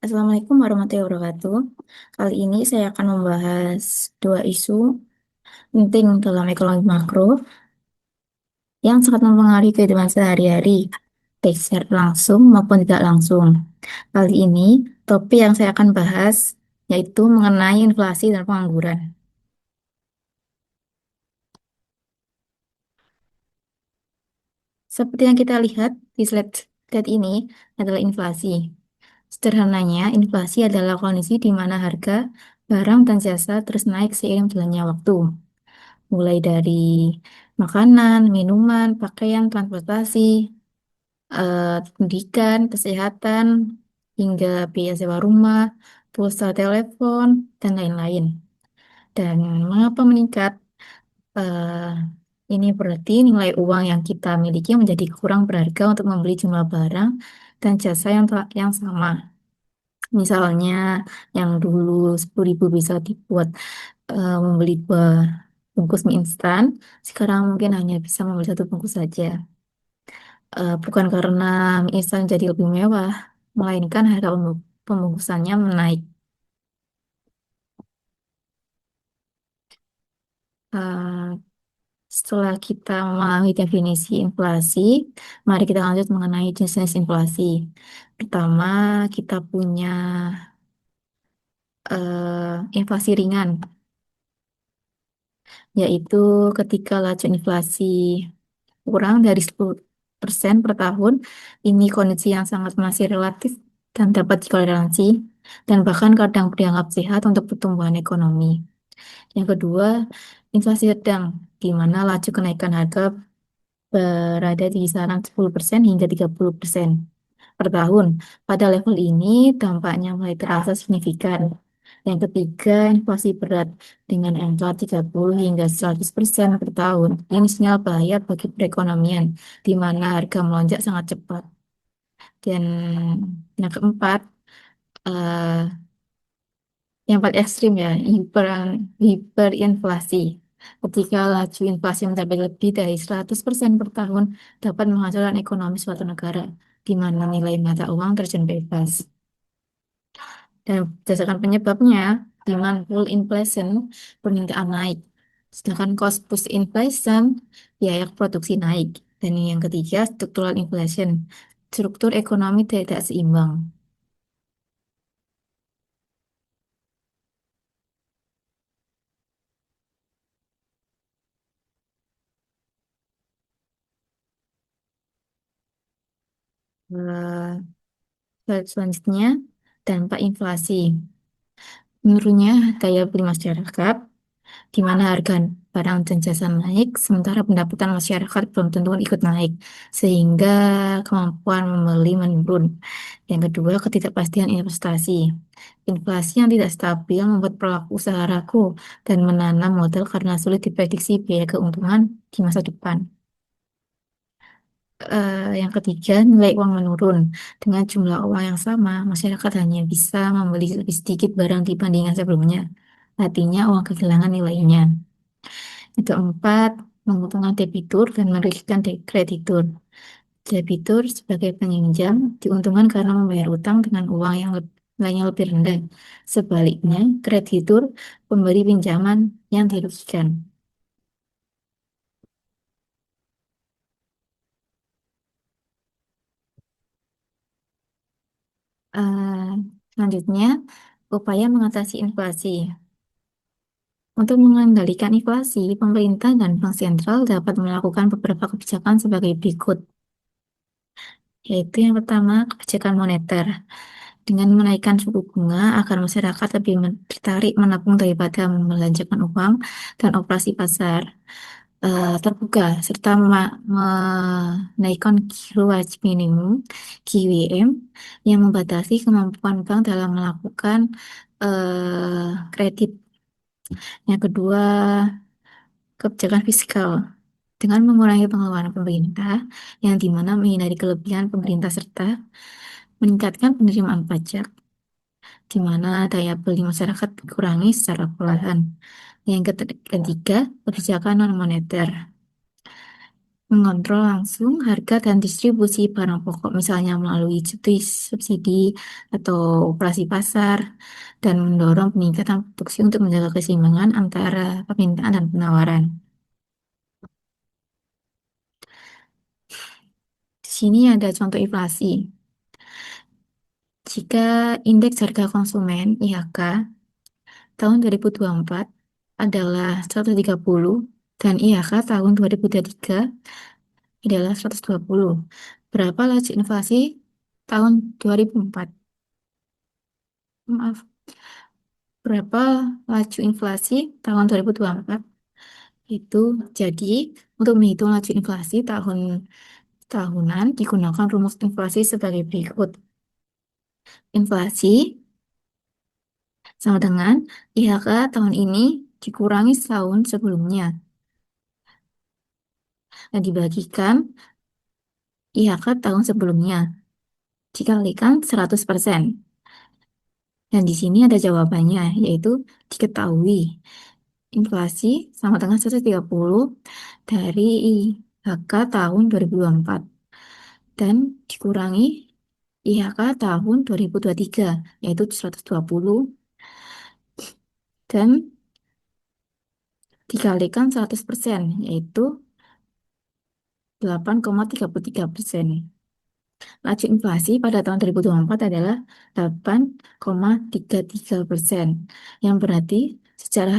Assalamualaikum warahmatullahi wabarakatuh. Kali ini saya akan membahas dua isu penting dalam ekonomi makro yang sangat mempengaruhi kehidupan sehari-hari, baik secara langsung maupun tidak langsung. Kali ini, topik yang saya akan bahas yaitu mengenai inflasi dan pengangguran. Seperti yang kita lihat di slide ini adalah inflasi. Sederhananya, inflasi adalah kondisi di mana harga barang dan jasa terus naik seiring jalannya waktu, mulai dari makanan, minuman, pakaian, transportasi, pendidikan, kesehatan, hingga biaya sewa rumah, pulsa telepon, dan lain-lain. Dan mengapa meningkat? Eh, ini berarti nilai uang yang kita miliki menjadi kurang berharga untuk membeli jumlah barang dan jasa yang sama. Misalnya, yang dulu 10.000 bisa dibuat membeli dua bungkus mie instan, sekarang mungkin hanya bisa membeli satu bungkus saja. Bukan karena mie instan jadi lebih mewah, melainkan harga pembungkusannya menaik. Eh, Setelah kita memahami definisi inflasi, mari kita lanjut mengenai jenis inflasi. Pertama, kita punya inflasi ringan, yaitu ketika laju inflasi kurang dari 10% per tahun. Ini kondisi yang sangat masih relatif dan dapat ditoleransi, dan bahkan kadang dianggap sehat untuk pertumbuhan ekonomi. Yang kedua, inflasi sedang, di mana laju kenaikan harga berada di kisaran 10% hingga 30% per tahun. Pada level ini, dampaknya mulai terasa signifikan. Yang ketiga, inflasi berat dengan angka 30 hingga 100% per tahun. Ini sinyal bahaya bagi perekonomian, di mana harga melonjak sangat cepat. Dan yang keempat, eh, yang paling ekstrim ya, hiperinflasi. Ketika laju inflasi mencapai lebih dari 100% per tahun, dapat menghancurkan ekonomi suatu negara, di mana nilai mata uang terjun bebas. Dan berdasarkan penyebabnya, demand pull inflation, permintaan naik. Sedangkan cost push inflation, biaya produksi naik. Dan yang ketiga, structural inflation, struktur ekonomi tidak seimbang. Eh, Selanjutnya, dampak inflasi. Menurunnya daya beli masyarakat, di mana harga barang dan jasa naik, sementara pendapatan masyarakat belum tentu ikut naik, sehingga kemampuan membeli menurun. Yang kedua, ketidakpastian investasi. Inflasi yang tidak stabil membuat pelaku usaha ragu dan menanam modal karena sulit diprediksi biaya keuntungan di masa depan. Yang ketiga, nilai uang menurun. Dengan jumlah uang yang sama, masyarakat hanya bisa membeli lebih sedikit barang dibandingkan sebelumnya. Artinya, uang kehilangan nilainya. Yang keempat, menguntungkan debitur dan merugikan kreditur. Debitur sebagai peminjam diuntungkan karena membayar utang dengan uang yang nilainya lebih rendah. Sebaliknya, kreditur pemberi pinjaman yang dirugikan. Eh, Selanjutnya, upaya mengatasi inflasi. Untuk mengendalikan inflasi, pemerintah dan bank sentral dapat melakukan beberapa kebijakan sebagai berikut, yaitu yang pertama, kebijakan moneter. Dengan menaikkan suku bunga agar masyarakat lebih tertarik menabung daripada membelanjakan uang dan operasi pasar terbuka, serta menaikkan giro wajib minimum (GWM) yang membatasi kemampuan bank dalam melakukan kredit. Yang kedua, kebijakan fiskal. Dengan mengurangi pengeluaran pemerintah, yang dimana menghindari kelebihan pemerintah serta meningkatkan penerimaan pajak, di mana daya beli masyarakat dikurangi secara perlahan. Yang ketiga, kebijakan non-moneter. mengontrol langsung harga dan distribusi barang pokok, misalnya melalui subsidi atau operasi pasar, dan mendorong peningkatan produksi untuk menjaga keseimbangan antara permintaan dan penawaran. Di sini ada contoh inflasi. Jika indeks harga konsumen (IHK) tahun 2024 adalah 130 dan IHK tahun 2023 adalah 120, berapa laju inflasi tahun 2004? Maaf, berapa laju inflasi tahun 2024? Itu jadi untuk menghitung laju inflasi tahunan digunakan rumus inflasi sebagai berikut. Inflasi sama dengan IHK tahun ini dikurangi setahun sebelumnya dan dibagikan IHK tahun sebelumnya dikalikan 100%. Dan di sini ada jawabannya, yaitu diketahui inflasi sama dengan 130 dari IHK tahun 2024 dan dikurangi IHK tahun 2023, yaitu 120, dan dikalikan 100%, yaitu 8,33%. Laju inflasi pada tahun 2024 adalah 8,33%, yang berarti secara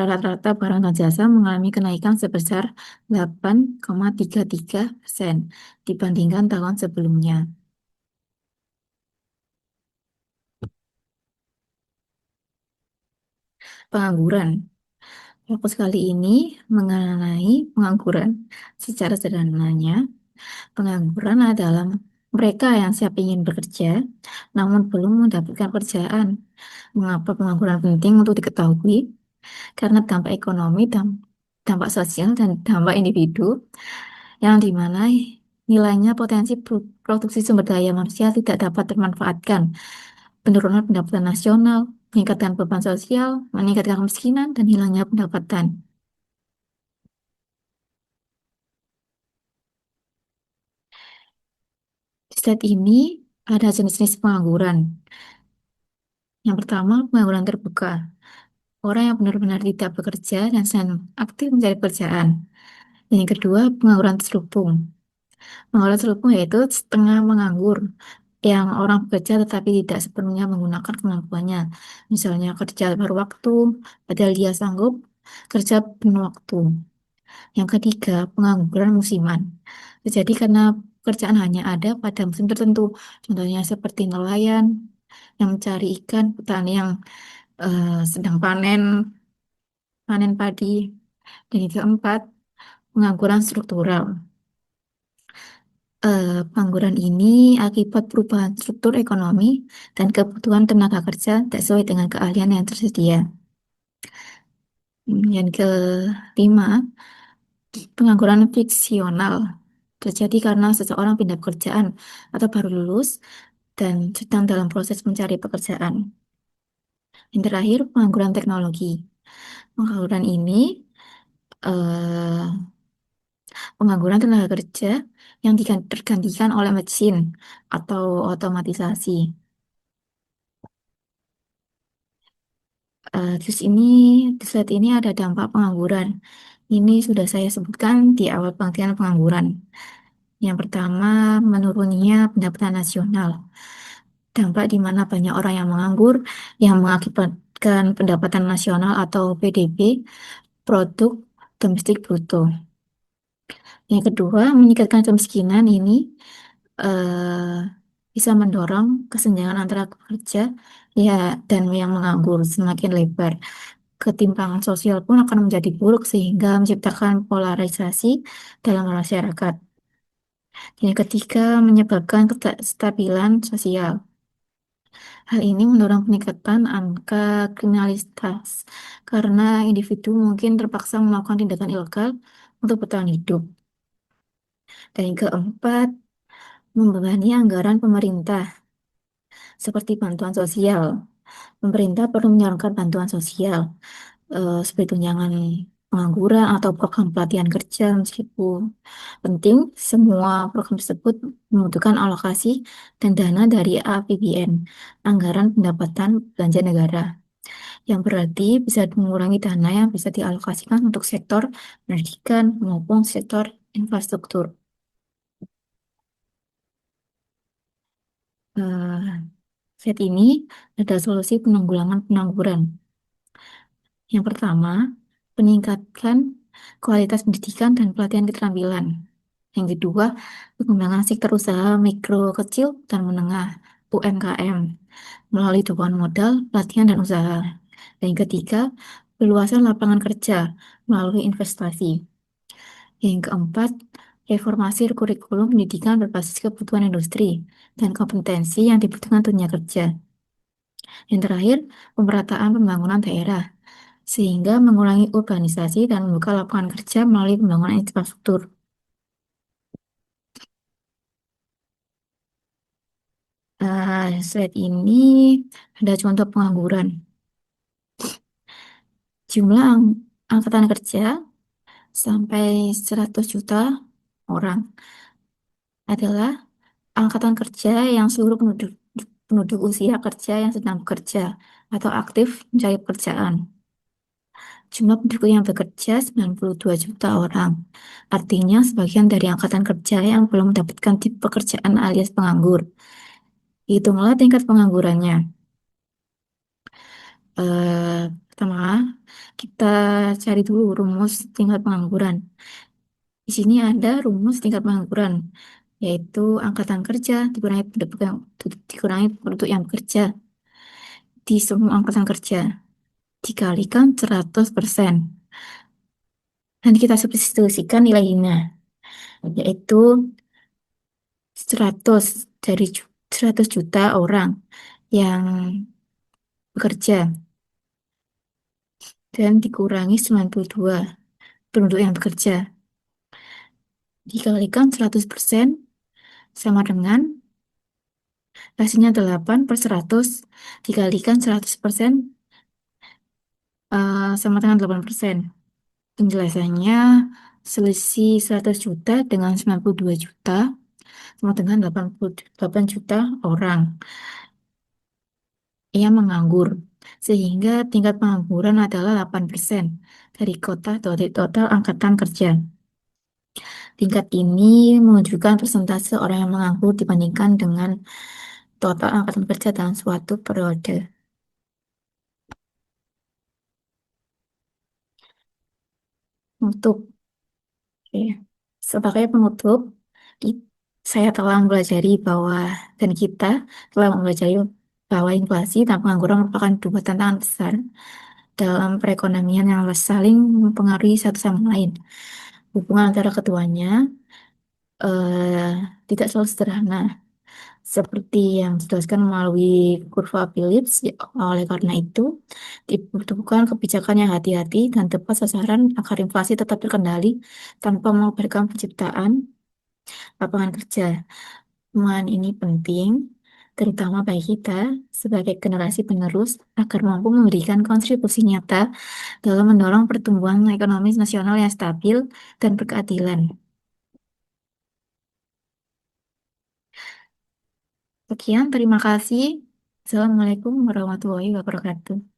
rata-rata barang dan jasa mengalami kenaikan sebesar 8,33% dibandingkan tahun sebelumnya. Pengangguran. Fokus kali ini mengenai pengangguran. Secara sederhananya, pengangguran adalah mereka yang siap ingin bekerja, namun belum mendapatkan pekerjaan. Mengapa pengangguran penting untuk diketahui? Karena dampak ekonomi, dampak sosial, dan dampak individu, yang dimana nilainya potensi produksi sumber daya manusia tidak dapat termanfaatkan. Penurunan pendapatan nasional, meningkatkan beban sosial, meningkatkan kemiskinan, dan hilangnya pendapatan. Di slide ini ada jenis-jenis pengangguran. Yang pertama, pengangguran terbuka. Orang yang benar-benar tidak bekerja dan sedang aktif mencari pekerjaan. Dan yang kedua, pengangguran terselubung. Pengangguran terselubung yaitu setengah menganggur, yang orang bekerja tetapi tidak sepenuhnya menggunakan kemampuannya. Misalnya kerja paruh waktu, padahal dia sanggup kerja penuh waktu. Yang ketiga, pengangguran musiman. Terjadi karena pekerjaan hanya ada pada musim tertentu. Contohnya seperti nelayan yang mencari ikan, petani yang sedang panen padi. Dan yang keempat, pengangguran struktural. Pengangguran ini akibat perubahan struktur ekonomi dan kebutuhan tenaga kerja tak sesuai dengan keahlian yang tersedia. Yang kelima, pengangguran fiksional terjadi karena seseorang pindah pekerjaan atau baru lulus dan sedang dalam proses mencari pekerjaan. Yang terakhir, pengangguran teknologi. Pengangguran ini eh, pengangguran tenaga kerja yang tergantikan oleh mesin atau otomatisasi. Terus di slide ini ada dampak pengangguran. Ini sudah saya sebutkan di awal pengertian pengangguran. Yang pertama, menurunnya pendapatan nasional. Dampak di mana banyak orang yang menganggur, yang mengakibatkan pendapatan nasional atau PDB, produk domestik bruto. Yang kedua, meningkatkan kemiskinan ini eh, bisa mendorong kesenjangan antara pekerja ya dan yang menganggur semakin lebar. Ketimpangan sosial pun akan menjadi buruk sehingga menciptakan polarisasi dalam masyarakat. Yang ketiga, menyebabkan ketidakstabilan sosial. Hal ini mendorong peningkatan angka kriminalitas karena individu mungkin terpaksa melakukan tindakan ilegal untuk bertahan hidup. Dan yang keempat, membebani anggaran pemerintah seperti bantuan sosial. Pemerintah perlu menyalurkan bantuan sosial seperti tunjangan pengangguran atau program pelatihan kerja. Meskipun penting, semua program tersebut membutuhkan alokasi dan dana dari APBN, Anggaran Pendapatan Belanja Negara, yang berarti bisa mengurangi dana yang bisa dialokasikan untuk sektor pendidikan maupun sektor infrastruktur. Eh, Saat ini ada solusi penanggulangan pengangguran. Yang pertama, peningkatkan kualitas pendidikan dan pelatihan keterampilan. Yang kedua, pengembangan sektor usaha mikro, kecil, dan menengah (UMKM) melalui dukungan modal, pelatihan, dan usaha. Dan yang ketiga, perluasan lapangan kerja melalui investasi. Yang keempat, reformasi kurikulum pendidikan berbasis kebutuhan industri dan kompetensi yang dibutuhkan dunia kerja. Yang terakhir, pemerataan pembangunan daerah, sehingga mengurangi urbanisasi dan membuka lapangan kerja melalui pembangunan infrastruktur. Slide ini ada contoh pengangguran. Jumlah angkatan kerja sampai 100 juta orang adalah angkatan kerja yang seluruh penduduk penduduk usia kerja yang sedang bekerja atau aktif mencari pekerjaan. Jumlah penduduk yang bekerja 92 juta orang. Artinya sebagian dari angkatan kerja yang belum mendapatkan tipe pekerjaan alias penganggur. Hitunglah tingkat penganggurannya. Pertama, kita cari dulu rumus tingkat pengangguran. Di sini ada rumus tingkat pengangguran, yaitu angkatan kerja dikurangi penduduk yang bekerja di semua angkatan kerja dikalikan 100%. Nanti kita substitusikan nilainya, yaitu 100 dari 100 juta orang yang bekerja dan dikurangi 92 penduduk yang bekerja dikalikan 100% sama dengan hasilnya 8 per 100 dikalikan 100% sama dengan 8%. Penjelasannya, selisih 100 juta dengan 92 juta sama dengan 88 juta orang yang menganggur. Sehingga tingkat pengangguran adalah 8% dari total angkatan kerja. Tingkat ini menunjukkan persentase orang yang menganggur dibandingkan dengan total angkatan kerja dalam suatu periode. Untuk Oke. Sebagai penutup, ki- saya telah mempelajari bahwa dan kita telah mempelajari bahwa inflasi dan pengangguran merupakan dua tantangan besar dalam perekonomian yang saling mempengaruhi satu sama lain. Hubungan antara keduanya eh, tidak selalu sederhana, seperti yang dijelaskan melalui kurva Phillips. Ya, oleh karena itu, dibutuhkan kebijakan yang hati-hati dan tepat sasaran agar inflasi tetap terkendali tanpa mengorbankan penciptaan lapangan kerja. Temuan ini penting, terutama bagi kita sebagai generasi penerus agar mampu memberikan kontribusi nyata dalam mendorong pertumbuhan ekonomi nasional yang stabil dan berkeadilan. Sekian, terima kasih. Assalamualaikum warahmatullahi wabarakatuh.